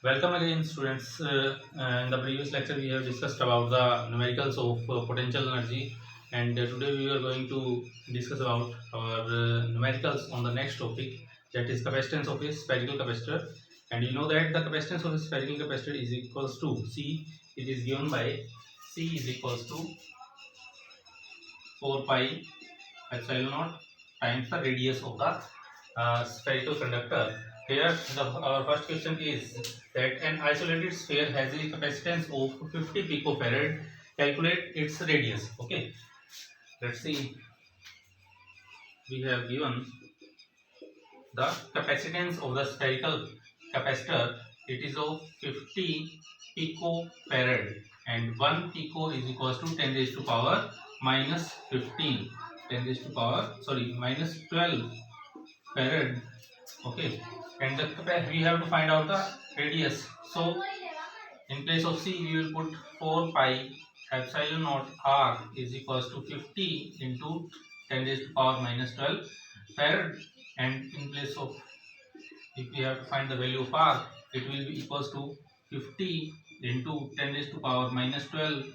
Welcome again, students. In the previous lecture, we have discussed about the numericals of potential energy, and today we are going to discuss about our numericals on the next topic, that is capacitance of a spherical capacitor. And you know that the capacitance of a spherical capacitor is equals to C. It is given by C is equals to 4 pi epsilon naught times the radius of the spherical conductor. Here, our first question is that an isolated sphere has a capacitance of 50 picofarad. Calculate its radius. Okay, let's see. We have given the capacitance of the spherical capacitor. It is of 50 picofarad, and 1 pico is equals to 10 raised to power minus 15. 10 raised to power, sorry, minus 12 farad. Okay, and we have to find out the radius. So in place of C we will put 4 pi epsilon naught r is equals to 50 into 10 raised to power minus 12 farad, and in place of, if we have to find the value of r, it will be equals to 50 into 10 raised to power minus 12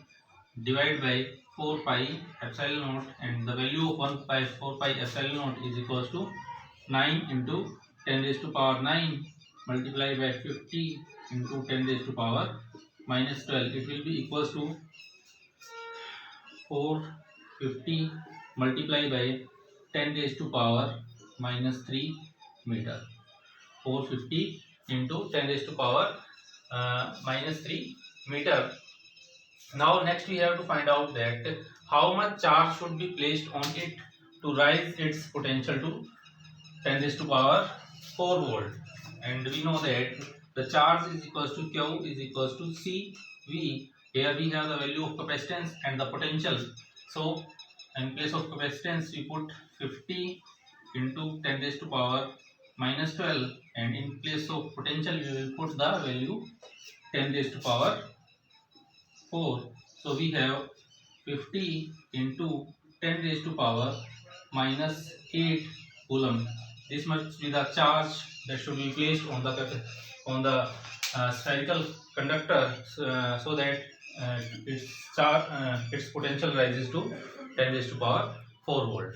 divided by 4 pi epsilon naught, and the value of 1 pi 4 pi epsilon naught is equals to 9 into 10 raised to power 9 multiplied by 50 into 10 raised to power minus 12. It will be equals to 450 multiplied by 10 raised to power minus 3 meter. 450 into 10 raised to power minus 3 meter. Now next we have to find out that how much charge should be placed on it to rise its potential to 10 raised to power 4 volt. And we know that the charge is equals to Q is equals to CV. Here we have the value of capacitance and the potential. So in place of capacitance we put 50 into 10 raised to power minus 12, and in place of potential we will put the value 10 raised to power 4. So we have 50 into 10 raised to power minus 8 coulomb. This must be the charge that should be placed on the spherical conductor, so that its potential rises to 10 raised to power 4 volt.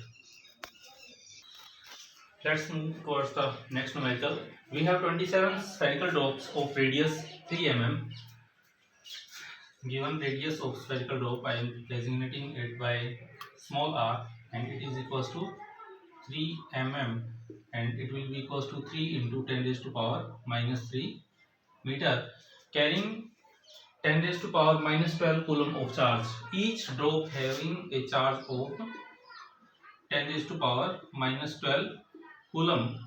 Let's move towards the next numerical. We have 27 spherical drops of radius 3 mm. Given radius of spherical drop, I am designating it by small r, and it is equals to 3 mm, and it will be equals to 3 into 10 raised to power minus 3 meter, carrying 10 raised to power minus 12 coulomb of charge. Each drop having a charge of 10 raised to power minus 12 coulomb,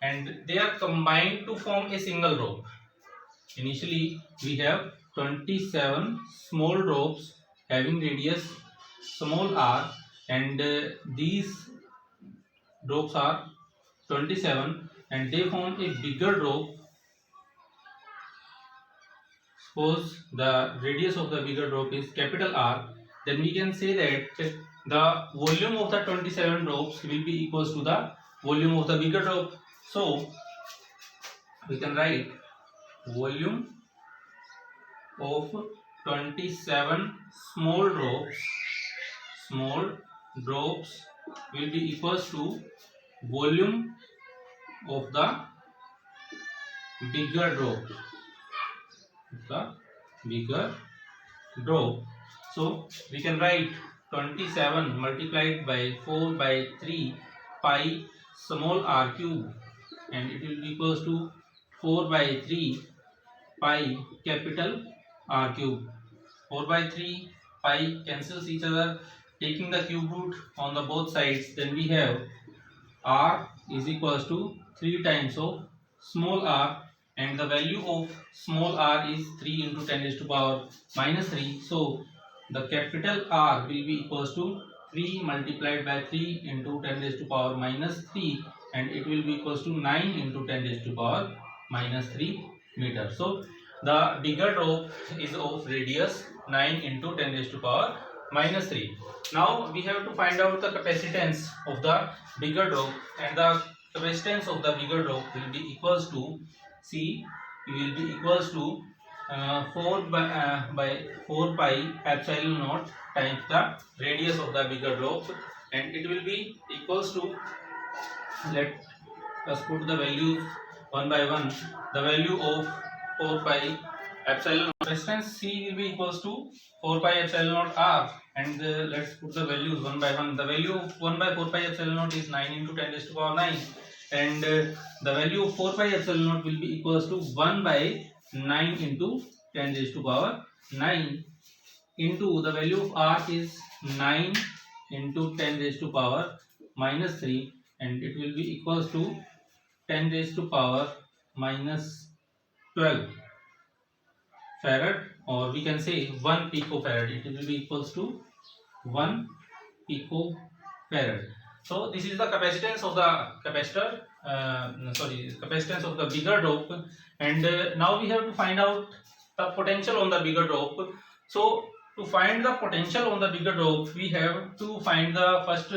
and they are combined to form a single drop. Initially, we have 27 small drops having radius small r, and these drops are 27 and they form a bigger drop. Suppose the radius of the bigger drop is capital R, then we can say that the volume of the 27 drops will be equals to the volume of the bigger drop. So we can write volume of 27 small drops will be equals to volume of the bigger drop, the bigger drop. So we can write 27 multiplied by 4 by 3 pi small r cube, and it will be equals to 4 by 3 pi capital R cube. 4 by 3 pi cancels each other, taking the cube root on the both sides. Then we have R is equals to 3 times of small r, and the value of small r is 3 into 10 raised to power minus 3. So the capital R will be equals to 3 multiplied by 3 into 10 raised to power minus 3, and it will be equals to 9 into 10 raised to power minus 3 meter. So the bigger drop is of radius 9 into 10 raised to power minus 3. Now we have to find out the capacitance of the bigger drop, and the capacitance of the bigger drop will be equals to C will be equals to 4 4 pi epsilon naught times the radius of the bigger drop, and it will be equals to, let us put the values one by one. The value of 4 pi epsilon naught, resistance C will be equals to 4 pi epsilon naught R, and let's put the values one by one. The value of 1 by 4 pi epsilon naught is 9 into 10 raised to power 9, and the value of 4 pi epsilon naught will be equals to 1 by 9 into 10 raised to power 9, into the value of R is 9 into 10 raised to power minus 3, and it will be equals to 10 raised to power minus 12 farad, or we can say 1 picofarad. It will be equals to 1 picofarad. So this is the capacitance of the capacitor, capacitance of the bigger drop, and now we have to find out the potential on the bigger drop. So to find the potential on the bigger drop, we have to find the first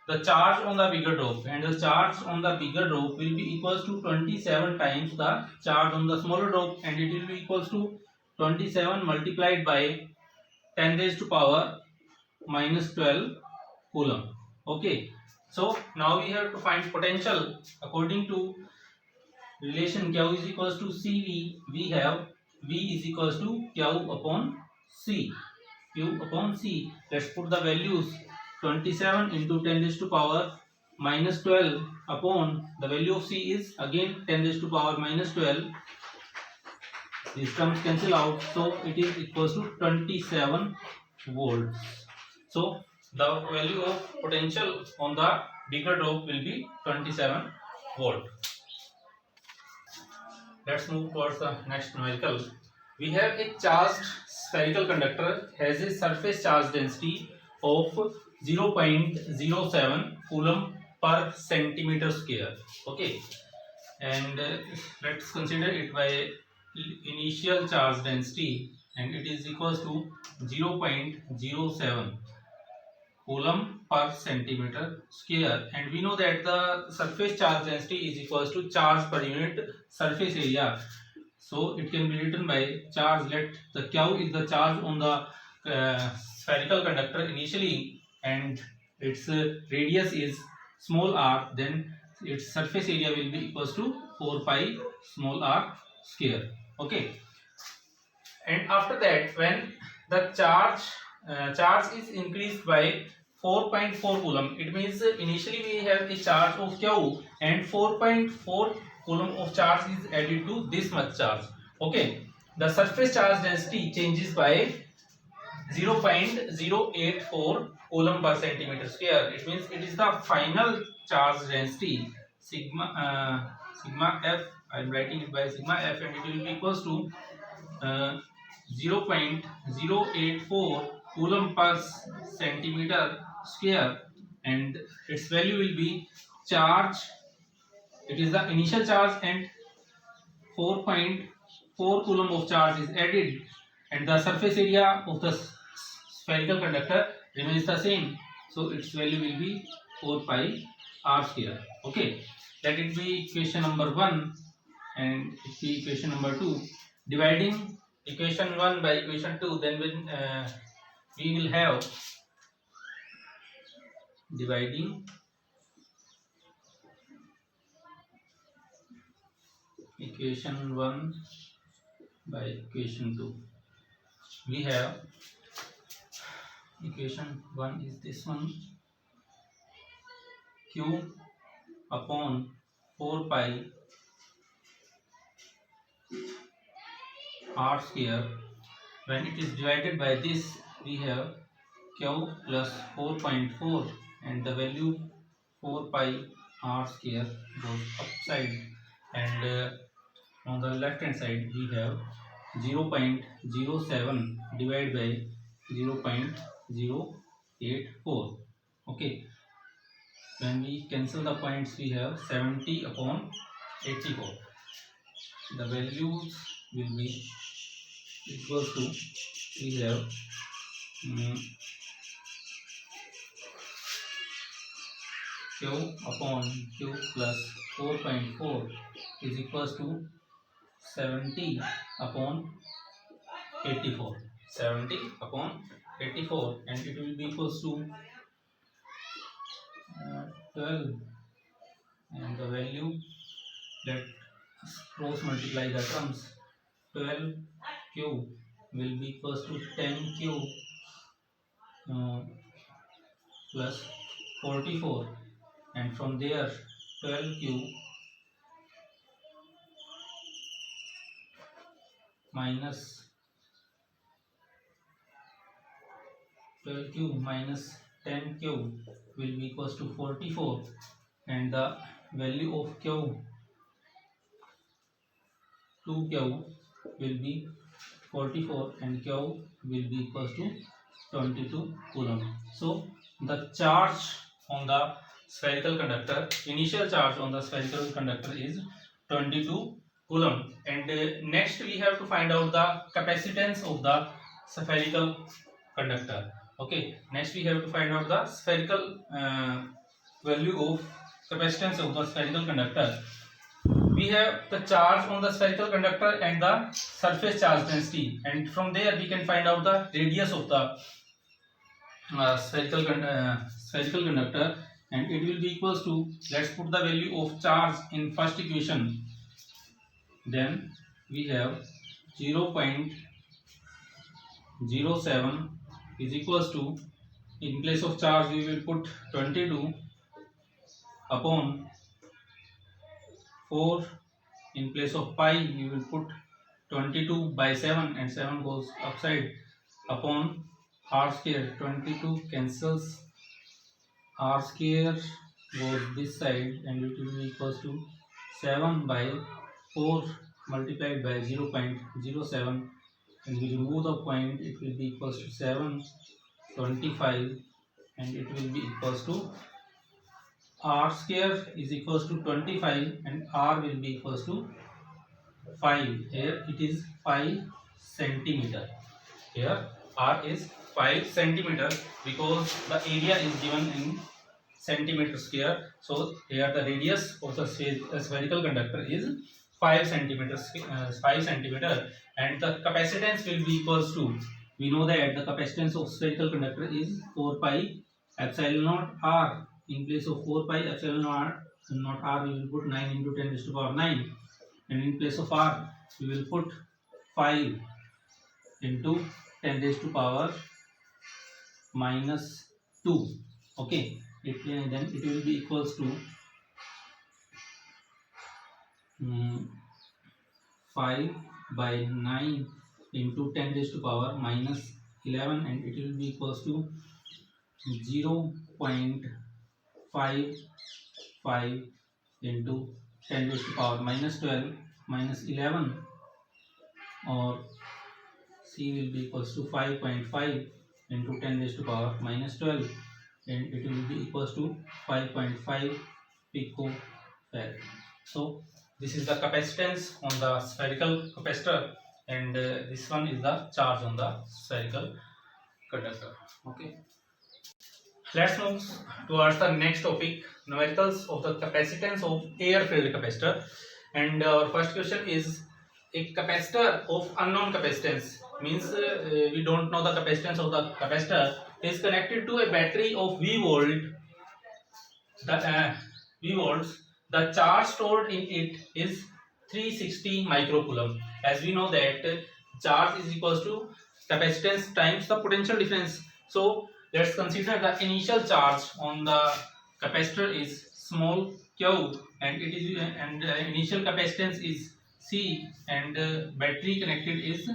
the charge on the bigger drop, and the charge on the bigger drop will be equals to 27 times the charge on the smaller drop, and it will be equals to 27 multiplied by 10 raised to power minus 12 coulomb. Okay, so now we have to find potential according to relation Q is equals to CV. We have V is equals to Q upon C. Q upon C. Let's put the values. 27 into 10 raised to power minus 12 upon the value of C is again 10 raised to power minus 12. These terms cancel out, so it is equals to 27 volts. So the value of potential on the bigger drop will be 27 volt. Let's move towards the next numerical. We have a charged spherical conductor has a surface charge density of 0.07 coulomb per centimeter square. Okay, and let's consider it by initial charge density, and it is equals to 0.07 coulomb per centimeter square, and we know that the surface charge density is equals to charge per unit surface area. So it can be written by charge. Let the Q is the charge on the spherical conductor initially, and its radius is small r, then its surface area will be equals to 4 pi small r square. Okay, and after that, when the charge is increased by 4.4 coulomb, it means initially we have a charge of Q, and 4.4 coulomb of charge is added to this much charge. Okay, the surface charge density changes by 0.084 coulomb per centimeter square. It means it is the final charge density sigma f. I am writing it by sigma f, and it will be equals to 0.084 coulomb per centimeter square, and its value will be charge. It is the initial charge, and 4.4 coulomb of charge is added, and the surface area of the spherical conductor remains the same, so its value will be 4 pi r square. Okay, let it be equation number 1, and it be equation number 2. Dividing equation 1 by equation 2, then when we will have dividing equation 1 by equation 2, we have equation 1 is this one, Q upon 4 pi r square. When it is divided by this, we have Q plus 4.4, and the value 4 pi r square goes upside, and on the left hand side we have 0.07 divided by 0.084. Okay, when we cancel the points, we have 70 upon 84. The values will be equal to, we have Q upon Q plus 4.4 is equals to 70 upon 84. 70 upon 84, and it will be equals to 12, and the value, let us cross multiply the terms. 12q will be equals to 10q plus 44, and from there 12q minus 10q will be equals to 44, and the value of q, 2q will be 44, and q will be equals to 22 coulomb. So the charge on the spherical conductor, initial charge on the spherical conductor is 22 coulomb. And next we have to find out the capacitance of the spherical conductor. Okay, next we have to find out the spherical value of capacitance of the spherical conductor. We have the charge on the spherical conductor and the surface charge density, and from there we can find out the radius of the spherical conductor, and it will be equals to, let's put the value of charge in first equation. Then we have 0.07 is equals to, in place of charge we will put 22 upon 4, in place of pi we will put 22 by 7, and 7 goes upside, upon r square. 22 cancels, r square goes this side, and it will be equals to 7 by 4 multiplied by 0.07, and we remove the point, it will be equals to 725, and it will be equals to, r square is equals to 25 and r will be equals to 5. Here it is 5 centimeter. Here r is 5 centimeter because the area is given in centimeter square. So here the radius of the spherical conductor is 5 centimeters, 5 centimeter, and the capacitance will be equals to, we know that the capacitance of spherical conductor is 4 pi epsilon naught r. In place of 4 pi epsilon naught r we will put 9 into 10 raised to power 9, and in place of r we will put 5 into 10 raised to power minus 2. Okay, then it will be equals to 5 by 9 into 10 raised to power minus 11, and it will be equals to 0.55 into 10 raised to power minus 12 minus 11, or C will be equals to 5.5 into 10 raised to power minus 12, and it will be equals to 5.5 picofarad. So this is the capacitance on the spherical capacitor, and this one is the charge on the spherical conductor. Okay, let's move towards the next topic, numericals of the capacitance of air filled capacitor. And our first question is, a capacitor of unknown capacitance, means we don't know the capacitance of the capacitor, is connected to a battery of V volts. The charge stored in it is 360 microcoulomb. As we know that charge is equals to capacitance times the potential difference. So let's consider the initial charge on the capacitor is small q, and it is initial capacitance is C, and battery connected is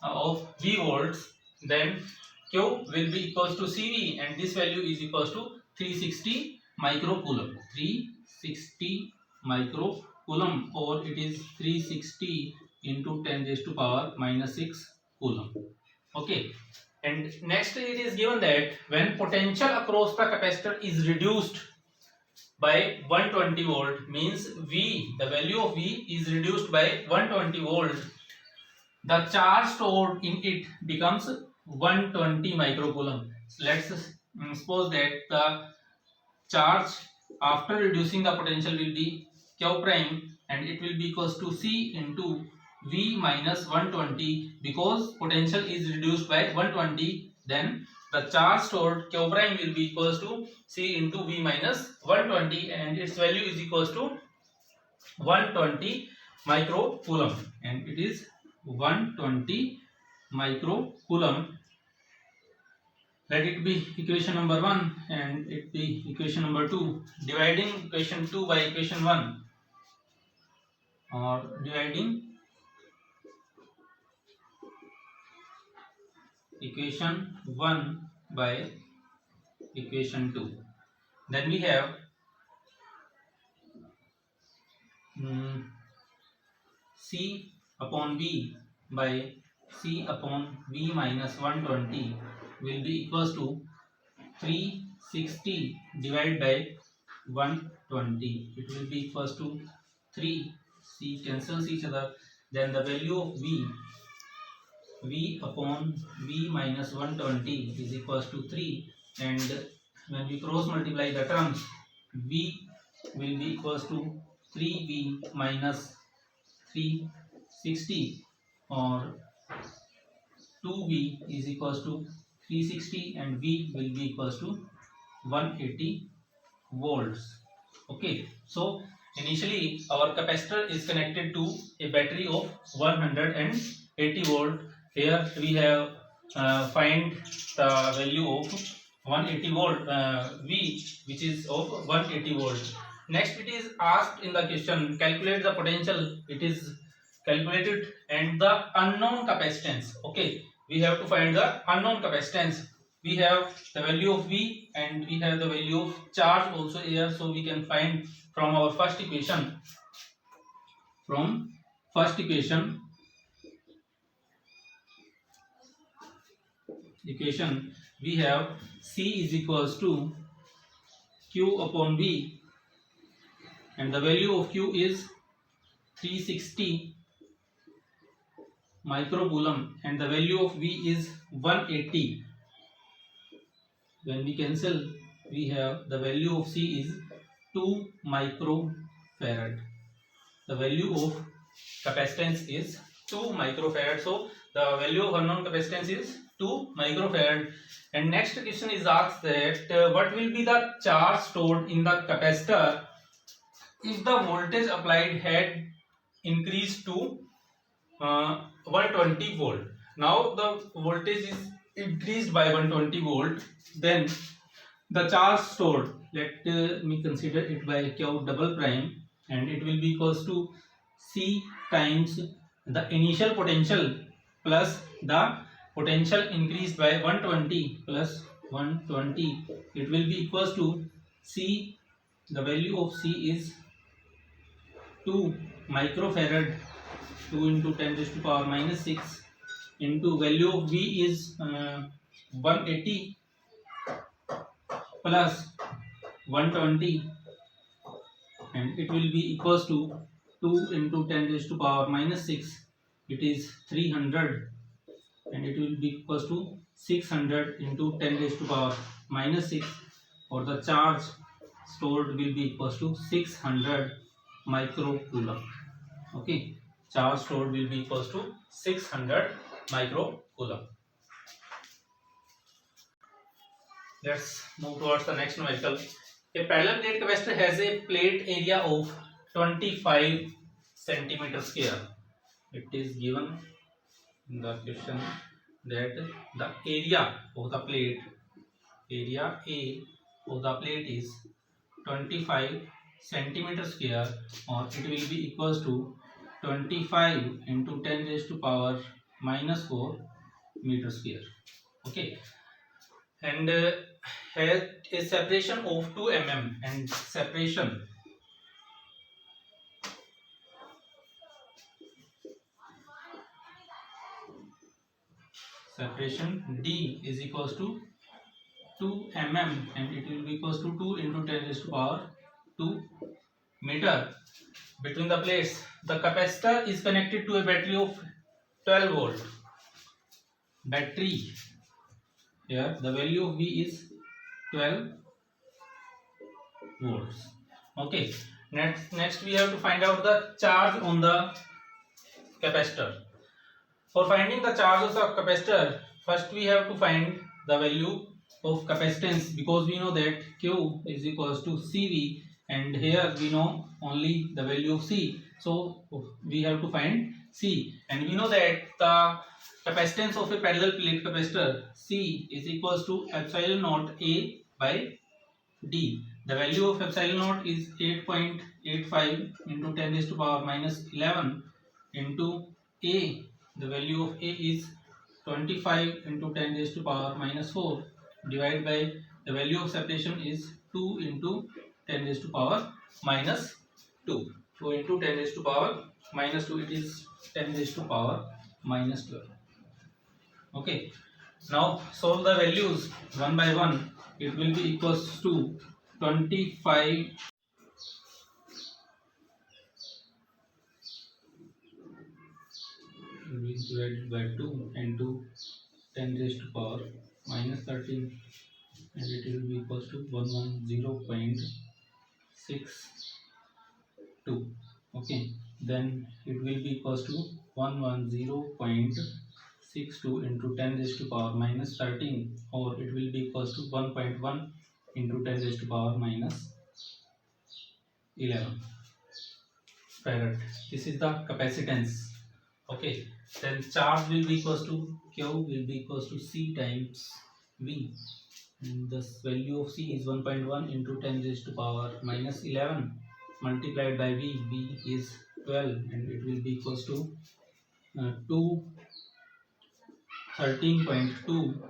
of V volts. Then Q will be equals to CV, and this value is equals to 360 microcoulomb. 360 microcoulomb, or it is 360 into 10 raised to power minus 6 coulomb. Okay, and next it is given that when potential across the capacitor is reduced by 120 volt, means V, the value of V is reduced by 120 volt, the charge stored in it becomes 120 microcoulomb. So let's suppose that the charge after reducing the potential will be Q prime, and it will be equals to C into V minus 120, because potential is reduced by 120, then the charge stored Q prime will be equals to C into V minus 120, and its value is equals to 120 microcoulomb, and it is 120 microcoulomb. Let it be equation number 1 and it be equation number 2. Dividing equation 2 by equation 1, or dividing equation 1 by equation 2, then we have C upon V by C upon V minus 120 will be equals to 360 divided by 120. It will be equals to 3. C cancels each other. Then the value of V upon V minus 120 is equals to 3. And when we cross multiply the terms, V will be equals to 3V minus 360, or 2V is equals to 360, and V will be equals to 180 volts. Okay, so initially our capacitor is connected to a battery of 180 volt. Here we have find the value of 180 volt V, which is of 180 volt. Next, it is asked in the question, calculate the potential. It is calculated, and the unknown capacitance. Okay, we have to find the unknown capacitance. We have the value of V and we have the value of charge also here, so we can find from our first equation. From first equation we have C is equals to Q upon V, and the value of Q is 360 microcoulomb, and the value of V is 180. When we cancel, we have the value of C is 2 microfarad. The value of capacitance is 2 microfarad. So the value of unknown capacitance is 2 microfarad. And next question is asked that what will be the charge stored in the capacitor if the voltage applied had increased to 120 volt. Now the voltage is increased by 120 volt, then the charge stored, let me consider it by Q double prime, and it will be equals to C times the initial potential plus the potential increased by 120 plus 120. It will be equals to C, the value of C is 2 microfarad, 2 into 10 raised to power minus 6, into value of V is 180 plus 120, and it will be equals to 2 into 10 raised to power minus 6, it is 300, and it will be equals to 600 into 10 raised to power minus 6, or the charge stored will be equals to 600 microcoulomb. Okay, charge stored will be equals to 600 microcoulomb. Let's move towards the next numerical. A parallel plate capacitor has a plate area of 25 centimeter square. It is given in the question that the area of the plate, area A of the plate is 25 centimeter square, or it will be equals to 25 into 10 raised to power minus 4 meter square. Okay, and has a separation of 2 mm, and separation D is equals to 2 mm, and it will be equals to 2 into 10 raised to power 2 meter between the plates. The capacitor is connected to a battery of 12 volt. Battery, here the value of V is 12 volts. Okay, next we have to find out the charge on the capacitor. For finding the charge of the capacitor, first we have to find the value of capacitance, because we know that Q is equals to CV, and here we know only the value of C, so we have to find C, and we know that the capacitance of a parallel plate capacitor C is equals to epsilon naught A by D. The value of epsilon naught is 8.85 into 10 raised to power minus 11 into A. The value of A is 25 into 10 raised to power minus 4 divided by the value of separation is 2 into 10 raised to power minus 2. So into 10 raised to power minus 2, it is 10 raised to power minus 12. Okay. Now solve the values one by one. It will be equals to 25 divided by 2 into 10 raised to power minus 13, and it will be equals to 110.62. Okay, then it will be equals to 110.62 into 10 raised to power minus 13, or it will be equals to 1.1 into 10 raised to power minus 11 farad. This is the capacitance. Okay, then charge will be equals to Q will be equals to C times V, and the value of C is 1.1 into 10 raised to power minus 11 multiplied by V. V is 12, and it will be equals to 13.2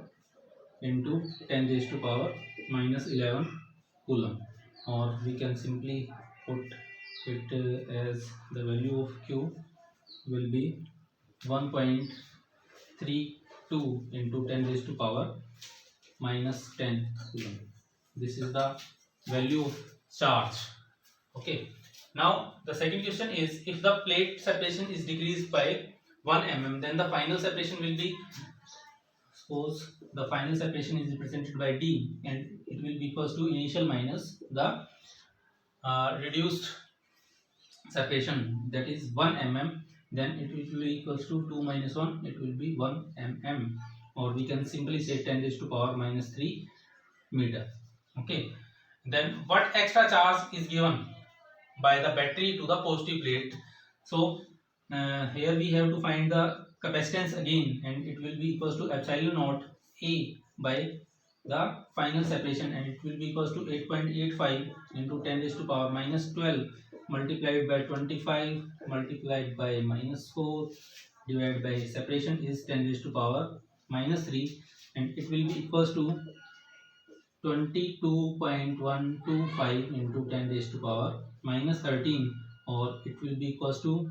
into 10 raised to power minus 11 coulomb, or we can simply put it as the value of Q will be 1.32 into 10 raised to power minus 10 coulomb. This is the value of charge. Okay. Now the second question is, if the plate separation is decreased by 1 mm, then the final separation will be, suppose the final separation is represented by D, and it will be equals to initial minus the reduced separation, that is 1 mm, then it will be equals to 2 minus 1, it will be 1 mm, or we can simply say 10 raised to power minus 3 meter. Okay, then what extra charge is given by the battery to the positive plate? So here we have to find the capacitance again, and it will be equals to epsilon naught A by the final separation, and it will be equals to 8.85 into 10 raised to power minus 12 multiplied by 25 multiplied by minus 4 divided by separation is 10 raised to power minus 3, and it will be equals to 22.125 into 10 raised to power minus 13, or it will be equals to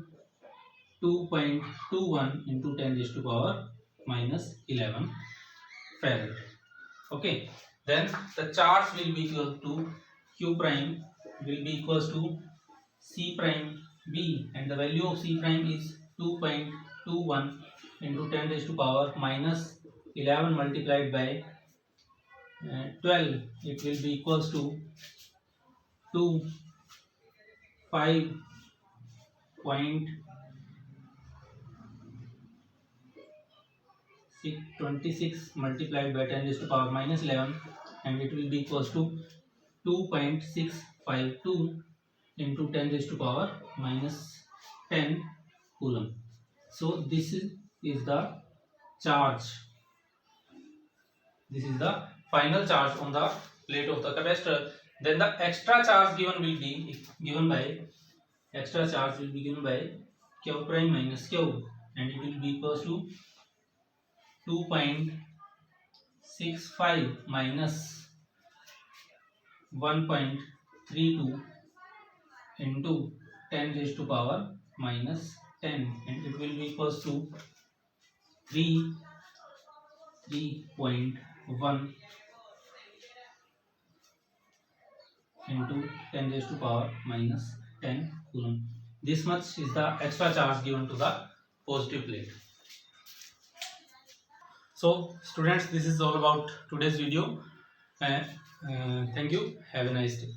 2.21 into 10 raised to power minus 11 farad. Okay, then the charge will be equal to Q prime will be equals to C prime B, and the value of C prime is 2.21 into 10 raised to power minus 11 multiplied by 12, it will be equals to 5.26 multiplied by 10 raised to power minus 11, and it will be equals to 2.652 into 10 raised to power minus 10 coulomb. So this is the charge. This is the final charge on the plate of the capacitor. Then the extra charge given will be given by Q prime minus Q, and it will be equals to 2.65 minus 1.32 into 10 raised to power minus 10, and it will be equals to 3.1 into 10 raised to power minus 10 coulomb. This much is the extra charge given to the positive plate. So students, this is all about today's video. Thank you. Have a nice day.